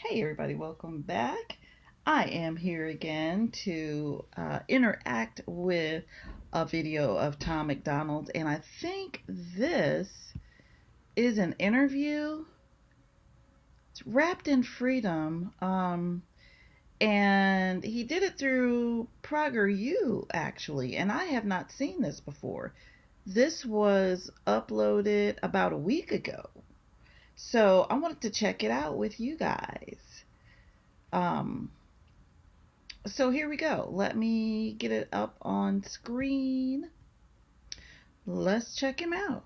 Hey everybody, welcome back. I am here again to interact with a video of Tom MacDonald, and I think this is an interview. It's wrapped in freedom, and he did it through Prager actually, and I have not seen this before. This was uploaded about a week ago. So I wanted to check it out with you guys. Um, so here we go. Let me get it up on screen. Let's check him out.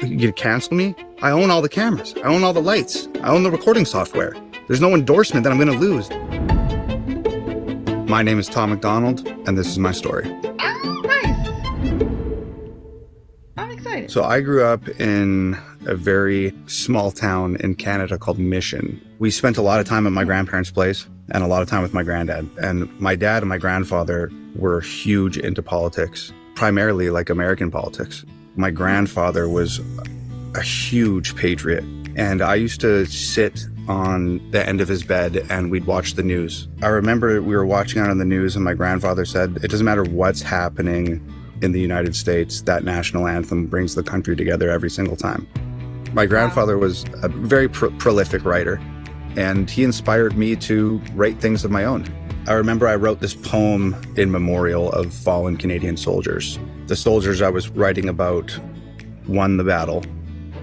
You cancel me? I own all the cameras. I own all the lights. I own the recording software. There's no endorsement that I'm going to lose. My name is Tom MacDonald, and this is my story. Oh, nice. I'm excited. So I grew up in a very small town in Canada called Mission. We spent a lot of time at my grandparents' place and a lot of time with my granddad. And my dad and my grandfather were huge into politics, primarily like American politics. My grandfather was a huge patriot, and I used to sit on the end of his bed and we'd watch the news. I remember we were watching it on the news and my grandfather said, it doesn't matter what's happening in the United States, that national anthem brings the country together every single time. My grandfather was a very prolific writer, and he inspired me to write things of my own. I remember I wrote this poem in memorial of fallen Canadian soldiers. The soldiers I was writing about won the battle,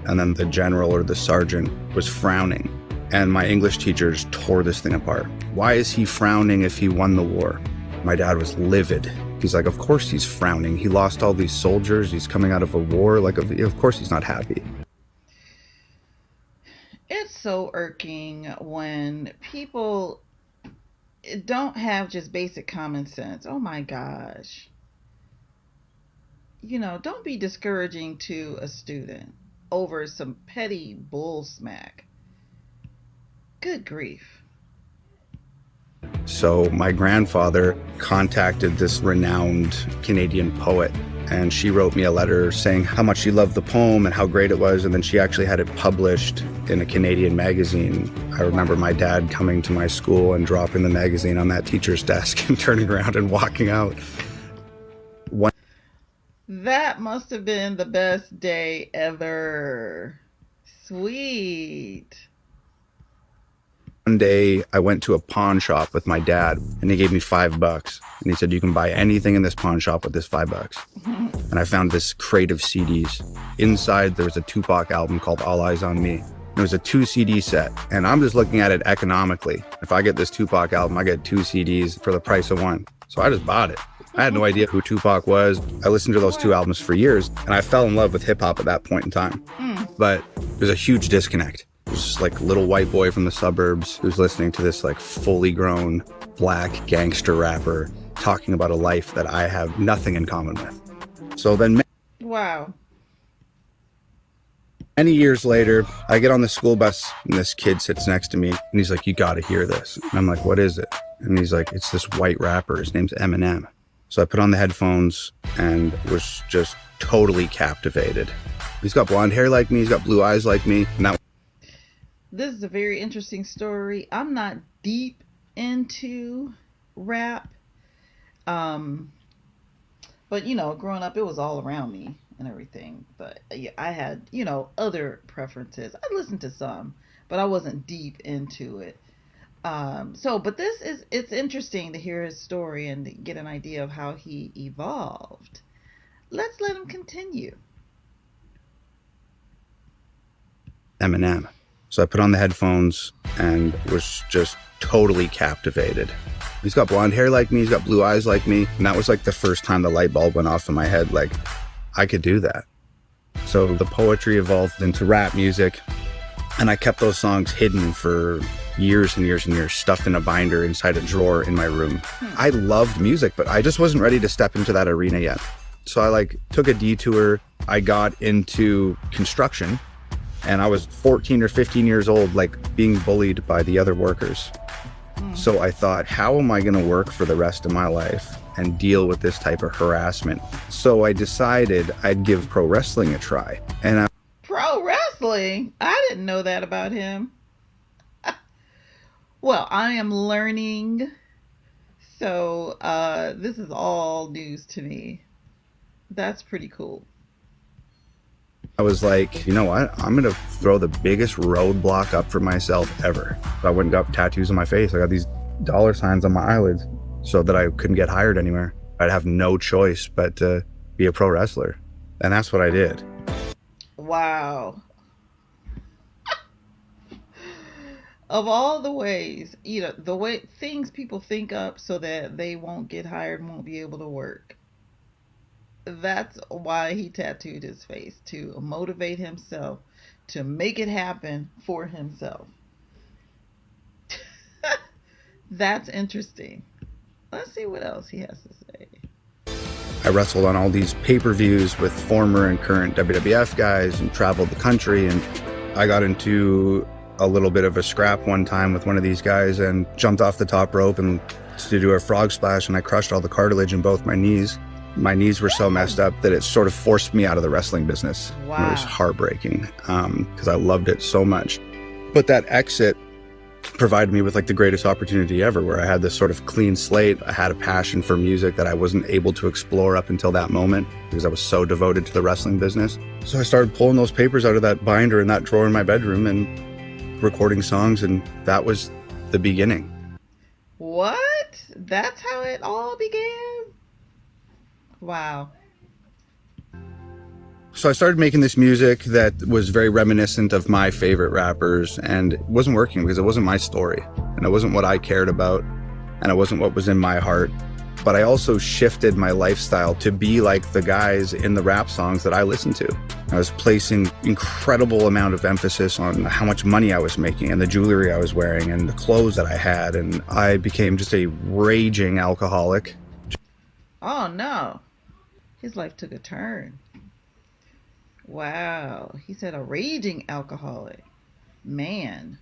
and then the general or the sergeant was frowning, and my English teachers tore this thing apart. Why is he frowning if he won the war? My dad was livid. He's like, of course he's frowning. He lost all these soldiers. He's coming out of a war. Like, of course he's not happy. It's so irking when people don't have just basic common sense. Oh my gosh. Don't be discouraging to a student over some petty bull smack. Good grief. So my grandfather contacted this renowned Canadian poet, and she wrote me a letter saying how much she loved the poem and how great it was, and then she actually had it published in a Canadian magazine. I remember my dad coming to my school and dropping the magazine on that teacher's desk and turning around and walking out. That must have been the best day ever. Sweet. One day I went to a pawn shop with my dad and he gave me $5 and he said, you can buy anything in this pawn shop with this $5. And I found this crate of CDs. Inside there was a Tupac album called All Eyes on Me. It was a 2 CD set, and I'm just looking at it economically. If I get this Tupac album, I get 2 CDs for the price of one. So I just bought it. I had no idea who Tupac was. I listened to those 2 albums for years, and I fell in love with hip hop at that point in time. But there's a huge disconnect. It was just like a little white boy from the suburbs who's listening to this like fully grown black gangster rapper talking about a life that I have nothing in common with. So then wow. Many years later, I get on the school bus and this kid sits next to me and he's like, you gotta hear this. And I'm like, what is it? And he's like, it's this white rapper. His name's Eminem. So I put on the headphones and was just totally captivated. He's got blonde hair like me. He's got blue eyes like me. And this is a very interesting story. I'm not deep into rap. But growing up, it was all around me and everything. But yeah, I had, other preferences. I listened to some, but I wasn't deep into it. But it's interesting to hear his story and to get an idea of how he evolved. Let's let him continue. Eminem. So I put on the headphones and was just totally captivated. He's got blonde hair like me. He's got blue eyes like me. And that was like the first time the light bulb went off in my head. Like, I could do that. So the poetry evolved into rap music. And I kept those songs hidden for years and years and years, stuffed in a binder inside a drawer in my room. I loved music, but I just wasn't ready to step into that arena yet. So I took a detour. I got into construction, and I was 14 or 15 years old, being bullied by the other workers. So I thought, how am I going to work for the rest of my life and deal with this type of harassment? So I decided I'd give pro wrestling a try. Pro wrestling? I didn't know that about him. Well, I am learning, so this is all news to me. That's pretty cool. I was like, you know what? I'm going to throw the biggest roadblock up for myself ever. I went and got tattoos on my face. I got these dollar signs on my eyelids so that I couldn't get hired anywhere. I'd have no choice but to be a pro wrestler. And that's what I did. Wow. Of all the ways, the way things people think up so that they won't get hired and won't be able to work. That's why he tattooed his face, to motivate himself, to make it happen for himself. That's interesting. Let's see what else he has to say. I wrestled on all these pay-per-views with former and current WWF guys and traveled the country. And I got into a little bit of a scrap one time with one of these guys and jumped off the top rope and to do a frog splash, and I crushed all the cartilage in both my knees. My knees were so messed up that it sort of forced me out of the wrestling business. Wow. It was heartbreaking because I loved it so much. But that exit provided me with like the greatest opportunity ever, where I had this sort of clean slate. I had a passion for music that I wasn't able to explore up until that moment because I was so devoted to the wrestling business. So I started pulling those papers out of that binder in that drawer in my bedroom and recording songs, and that was the beginning. What? That's how it all began? Wow. So I started making this music that was very reminiscent of my favorite rappers, and it wasn't working because it wasn't my story, and it wasn't what I cared about, and it wasn't what was in my heart. But I also shifted my lifestyle to be like the guys in the rap songs that I listened to. I was placing incredible amount of emphasis on how much money I was making and the jewelry I was wearing and the clothes that I had, and I became just a raging alcoholic. Oh no. His life took a turn. Wow. He said a raging alcoholic. Man.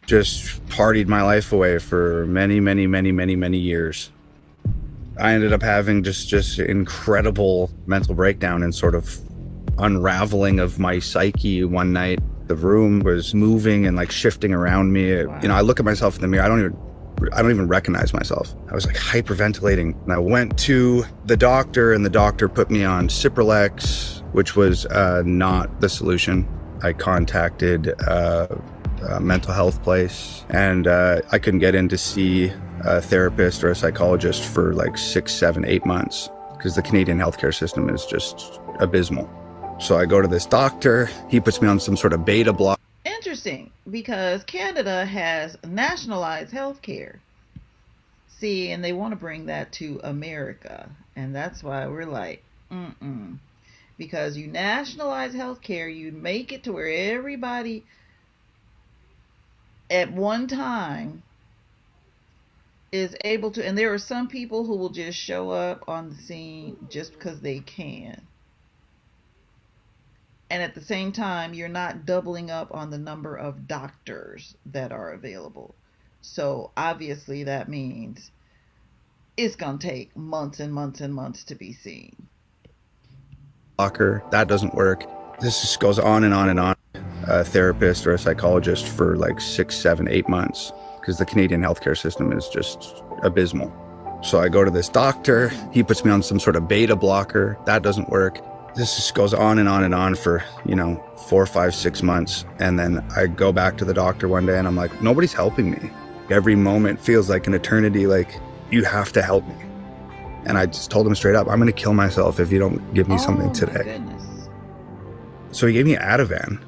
Just partied my life away for many, many, many, many, many years. I ended up having just incredible mental breakdown and sort of unraveling of my psyche one night. The room was moving and like shifting around me. Wow. I look at myself in the mirror. I don't even recognize myself. I was like hyperventilating, and I went to the doctor, and the doctor put me on Cipralex, which was not the solution. I contacted a mental health place, and I couldn't get in to see a therapist or a psychologist for like 6, 7, 8 months because the Canadian healthcare system is just abysmal. So I go to this doctor. He puts me on some sort of beta block. Interesting, because Canada has nationalized health care. See, and they want to bring that to America. And that's why we're like, because you nationalize health care, you make it to where everybody at one time is able to, and there are some people who will just show up on the scene just because they can. And at the same time, you're not doubling up on the number of doctors that are available. So obviously that means it's going to take months and months and months to be seen. That doesn't work. This just goes on and on and on. A therapist or a psychologist for like 6, 7, 8 months because the Canadian healthcare system is just abysmal. So I go to this doctor. He puts me on some sort of beta blocker. That doesn't work. This just goes on and on and on for, 4, 5, 6 months. And then I go back to the doctor one day and I'm like, nobody's helping me. Every moment feels like an eternity. Like, you have to help me. And I just told him straight up, I'm going to kill myself if you don't give me something today. My goodness. So he gave me Ativan.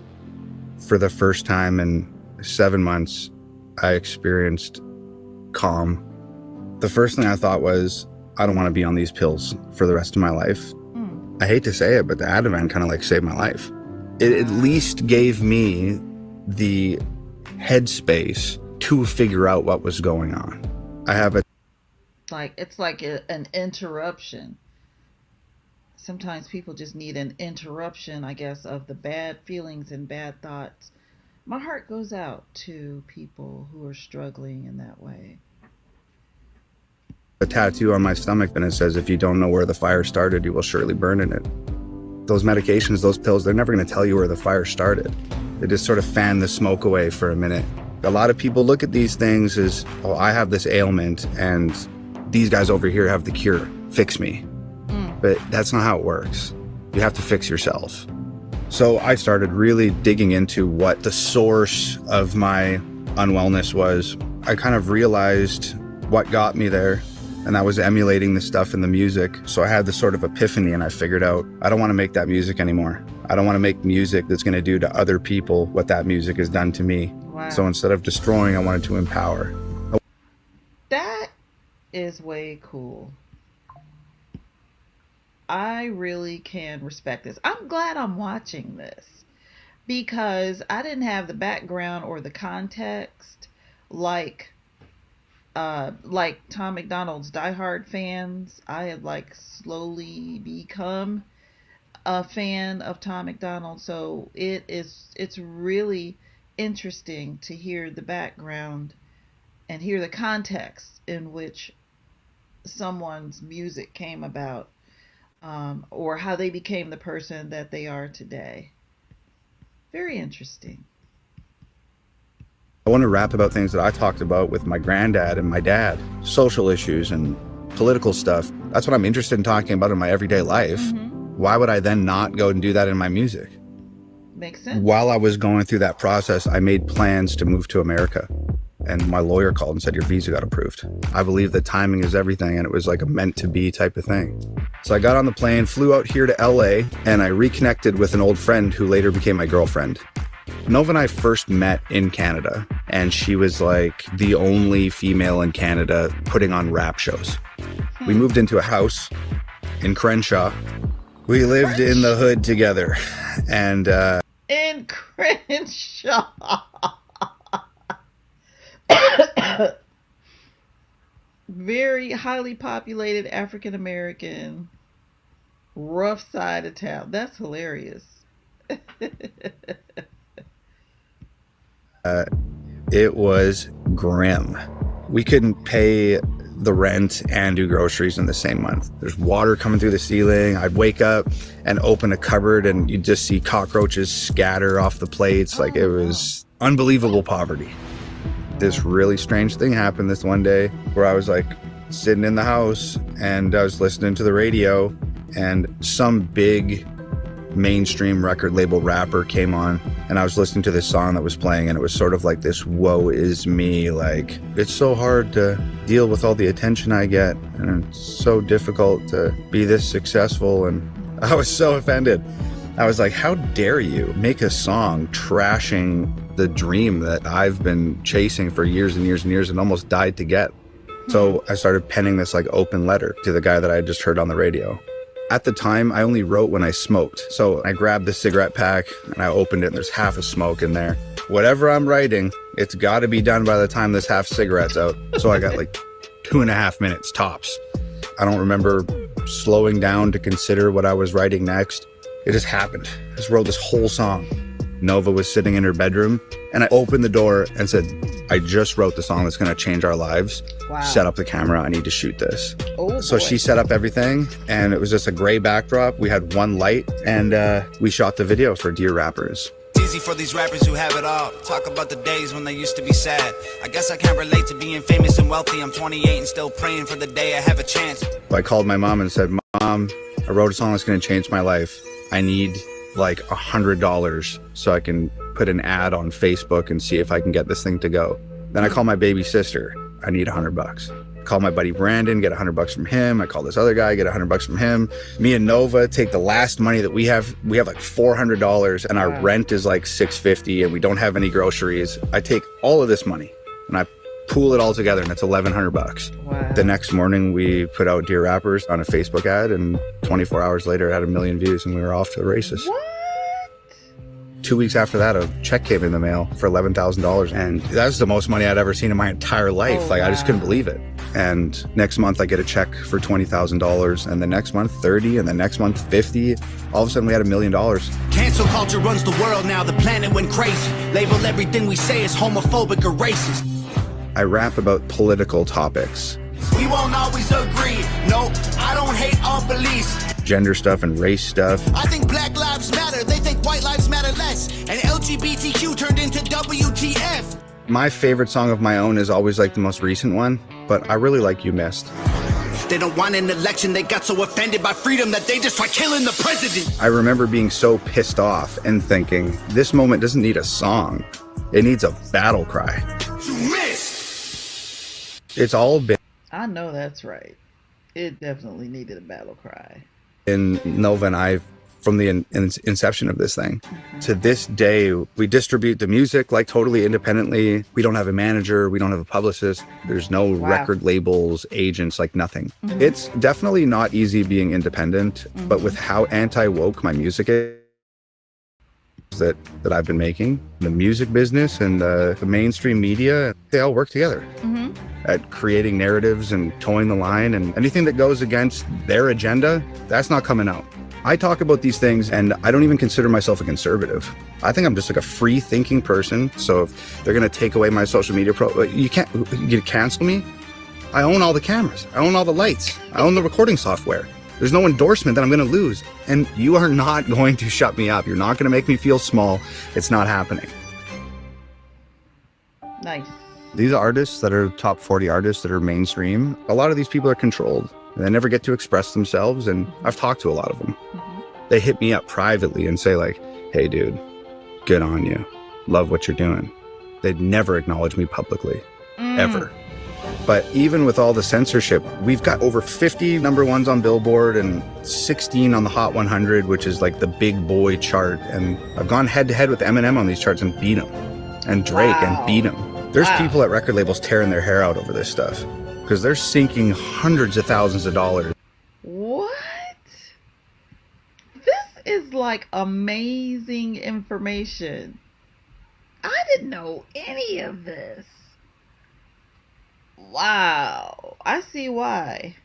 For the first time in 7 months, I experienced calm. The first thing I thought was, I don't want to be on these pills for the rest of my life. I hate to say it, but the Ativan kind of like saved my life. It at least gave me the headspace to figure out what was going on. It's like an interruption. Sometimes people just need an interruption, I guess, of the bad feelings and bad thoughts. My heart goes out to people who are struggling in that way. A tattoo on my stomach, and it says, if you don't know where the fire started, you will surely burn in it. Those medications, those pills, they're never going to tell you where the fire started. They just sort of fan the smoke away for a minute. A lot of people look at these things as, oh, I have this ailment and these guys over here have the cure. Fix me. But that's not how it works. You have to fix yourself. So I started really digging into what the source of my unwellness was. I kind of realized what got me there, and that was emulating the stuff in the music. So I had this sort of epiphany, and I figured out, I don't want to make that music anymore. I don't want to make music that's going to do to other people what that music has done to me. Wow. So instead of destroying, I wanted to empower. That is way cool. I really can respect this. I'm glad I'm watching this because I didn't have the background or the context like Tom MacDonald's diehard fans. I had like slowly become a fan of Tom MacDonald, so it's really interesting to hear the background and hear the context in which someone's music came about. Or how they became the person that they are today. Very interesting. I want to rap about things that I talked about with my granddad and my dad, social issues and political stuff. That's what I'm interested in talking about in my everyday life. Why would I then not go and do that in my music? Makes sense. While I was going through that process, I made plans to move to America. And my lawyer called and said, your visa got approved. I believe that timing is everything, and it was like a meant to be type of thing. So I got on the plane, flew out here to LA, and I reconnected with an old friend who later became my girlfriend. Nova and I first met in Canada, and she was like the only female in Canada putting on rap shows. We moved into a house in Crenshaw. We lived in the hood together, and in Crenshaw. Very highly populated African American, rough side of town. That's hilarious. It was grim. We couldn't pay the rent and do groceries in the same month. There's water coming through the ceiling. I'd wake up and open a cupboard and you'd just see cockroaches scatter off the plates. Like, it was unbelievable poverty. This really strange thing happened this one day where I was like sitting in the house and I was listening to the radio, and some big mainstream record label rapper came on, and I was listening to this song that was playing, and it was sort of like this woe is me, like, it's so hard to deal with all the attention I get, and it's so difficult to be this successful. And I was so offended. I was like, how dare you make a song trashing the dream that I've been chasing for years and years and years and almost died to get. So I started penning this like open letter to the guy that I had just heard on the radio. At the time, I only wrote when I smoked. So I grabbed the cigarette pack and I opened it, and there's half a smoke in there. Whatever I'm writing, it's got to be done by the time this half cigarette's out. So I got like 2.5 minutes tops. I don't remember slowing down to consider what I was writing next. It just happened. I just wrote this whole song. Nova was sitting in her bedroom, and I opened the door and said, I just wrote the song that's going to change our lives. Wow. Set up the camera. I need to shoot this. Oh, so she set up everything, and it was just a gray backdrop. We had one light, and we shot the video for Dear Rappers. Easy for these rappers who have it all. Talk about the days when they used to be sad. I guess I can't relate to being famous and wealthy. I'm 28 and still praying for the day I have a chance. So I called my mom and said, Mom, I wrote a song that's going to change my life. I need like $100 so I can put an ad on Facebook and see if I can get this thing to go. Then I call my baby sister. I need $100. Call my buddy Brandon, get $100 from him. I call this other guy, get $100 from him. Me and Nova take the last money that we have. We have like $400, and our rent is like $650, and we don't have any groceries. I take all of this money and I pool it all together, and it's $1,100. Wow. The next morning we put out Dear Rappers on a Facebook ad, and 24 hours later it had 1 million views, and we were off to the races. What? 2 weeks after that, a check came in the mail for $11,000, and that's the most money I'd ever seen in my entire life. Oh, like, wow. I just couldn't believe it. And next month I get a check for $20,000, and the next month 30, and the next month 50. All of a sudden we had $1 million. Cancel culture runs the world now. The planet went crazy. Label everything we say as homophobic or racist. I rap about political topics. We won't always agree. No, I don't hate all police. Gender stuff and race stuff. I think Black Lives Matter. They think white lives matter less. And LGBTQ turned into WTF. My favorite song of my own is always like the most recent one, but I really like You Missed. They don't want an election. They got so offended by freedom that they just try killing the president. I remember being so pissed off and thinking, this moment doesn't need a song. It needs a battle cry. You missed. It's all been I know that's right. It definitely needed a battle cry. in Nova and I from the inception of this thing. To this day, we distribute the music like totally independently. We don't have a manager. We don't have a publicist. There's no record labels, agents, like nothing. It's definitely not easy being independent, but with how anti-woke my music is that I've been making, the music business and the mainstream media, they all work together at creating narratives and towing the line, and anything that goes against their agenda, that's not coming out. I talk about these things and I don't even consider myself a conservative. I think I'm just like a free thinking person. So if they're going to take away my social media you cancel me. I own all the cameras. I own all the lights. I own the recording software. There's no endorsement that I'm going to lose. And you are not going to shut me up. You're not going to make me feel small. It's not happening. Nice. These artists that are top 40 artists that are mainstream, a lot of these people are controlled. They never get to express themselves, and I've talked to a lot of them. They hit me up privately and say like, hey dude, good on you. Love what you're doing. They'd never acknowledge me publicly, ever. But even with all the censorship, we've got over 50 number ones on Billboard and 16 on the Hot 100, which is like the big boy chart. And I've gone head to head with Eminem on these charts and beat him, and Drake and beat him. There's people at record labels tearing their hair out over this stuff because they're sinking hundreds of thousands of dollars. What? This is like amazing information. I didn't know any of this. Wow. I see why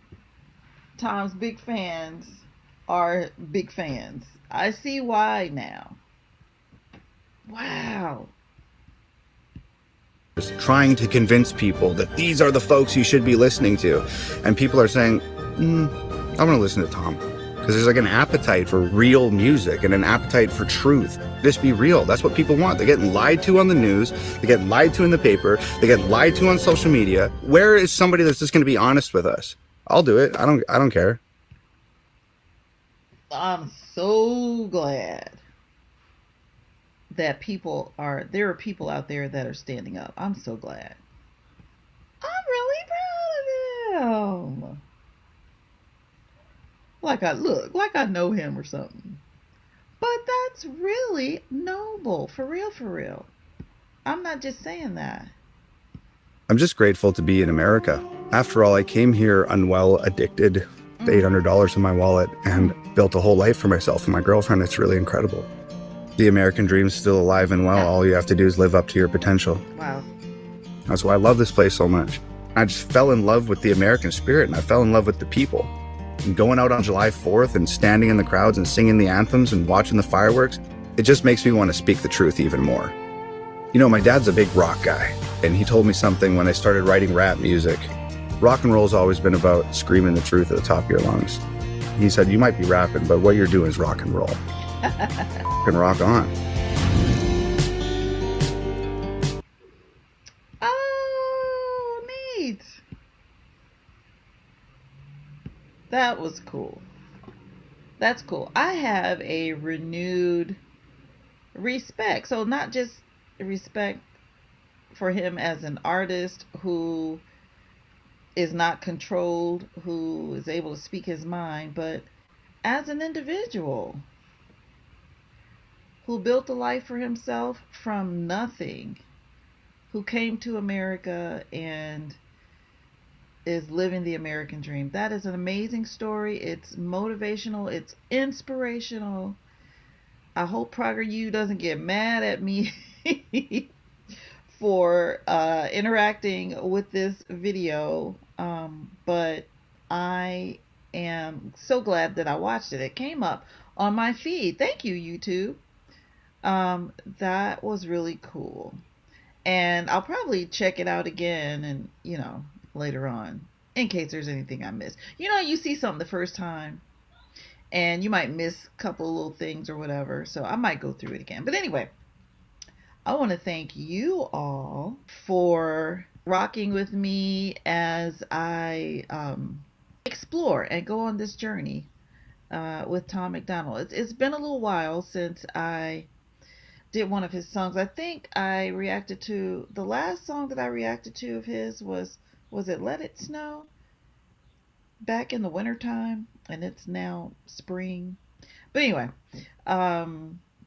Tom's big fans are big fans. I see why now. Wow. Trying to convince people that these are the folks you should be listening to. And people are saying, I'm going to listen to Tom. Because there's like an appetite for real music and an appetite for truth. Just be real. That's what people want. They're getting lied to on the news. They get lied to in the paper. They get lied to on social media. Where is somebody that's just going to be honest with us? I'll do it. I don't care. I'm so glad that there are people out there that are standing up. I'm so glad. I'm really proud of him. Like I know him or something. But that's really noble. For real. I'm not just saying that. I'm just grateful to be in America. After all, I came here unwell, addicted, $800 in my wallet, and built a whole life for myself and my girlfriend. It's really incredible. The American dream's still alive and well. All you have to do is live up to your potential. Wow. That's why I love this place so much. I just fell in love with the American spirit, and I fell in love with the people. And going out on July 4th and standing in the crowds and singing the anthems and watching the fireworks, it just makes me want to speak the truth even more. You know, my dad's a big rock guy, and he told me something when I started writing rap music. Rock and roll's always been about screaming the truth at the top of your lungs. He said, you might be rapping, but what you're doing is rock and roll. Can rock on. Oh, neat. That was cool. That's cool. I have a renewed respect. So not just respect for him as an artist who is not controlled, who is able to speak his mind, but as an individual who built a life for himself from nothing, who came to America and is living the American dream. That is an amazing story. It's motivational. It's inspirational. I hope Prager U doesn't get mad at me for interacting with this video, but I am so glad that I watched it. It came up on my feed. Thank you, YouTube. That was really cool, and I'll probably check it out again, and later on, in case there's anything I missed. You see something the first time and you might miss a couple little things or whatever, so I might go through it again. But anyway, I want to thank you all for rocking with me as I explore and go on this journey with Tom MacDonald. It's been a little while since I did one of his songs. I think I reacted to the last song that I reacted to of his was it Let It Snow back in the wintertime, and it's now spring. But anyway,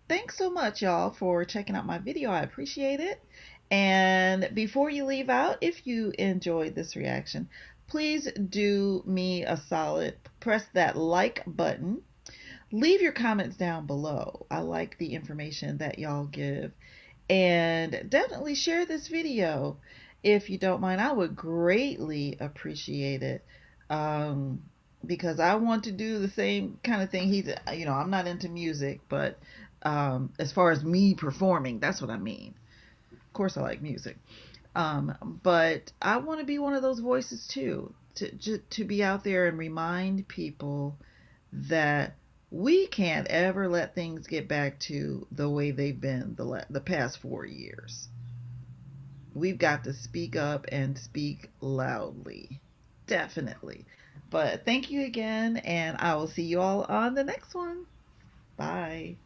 thanks so much, y'all, for checking out my video. I appreciate it. And before you leave out, if you enjoyed this reaction, please do me a solid. Press that like button. Leave your comments down below. I like the information that y'all give. And definitely share this video if you don't mind. I would greatly appreciate it. Because I want to do the same kind of thing. I'm not into music, but as far as me performing, that's what I mean. Of course, I like music, but I want to be one of those voices too, to be out there and remind people that we can't ever let things get back to the way they've been the past 4 years. We've got to speak up and speak loudly. Definitely. But thank you again, and I will see you all on the next one. Bye.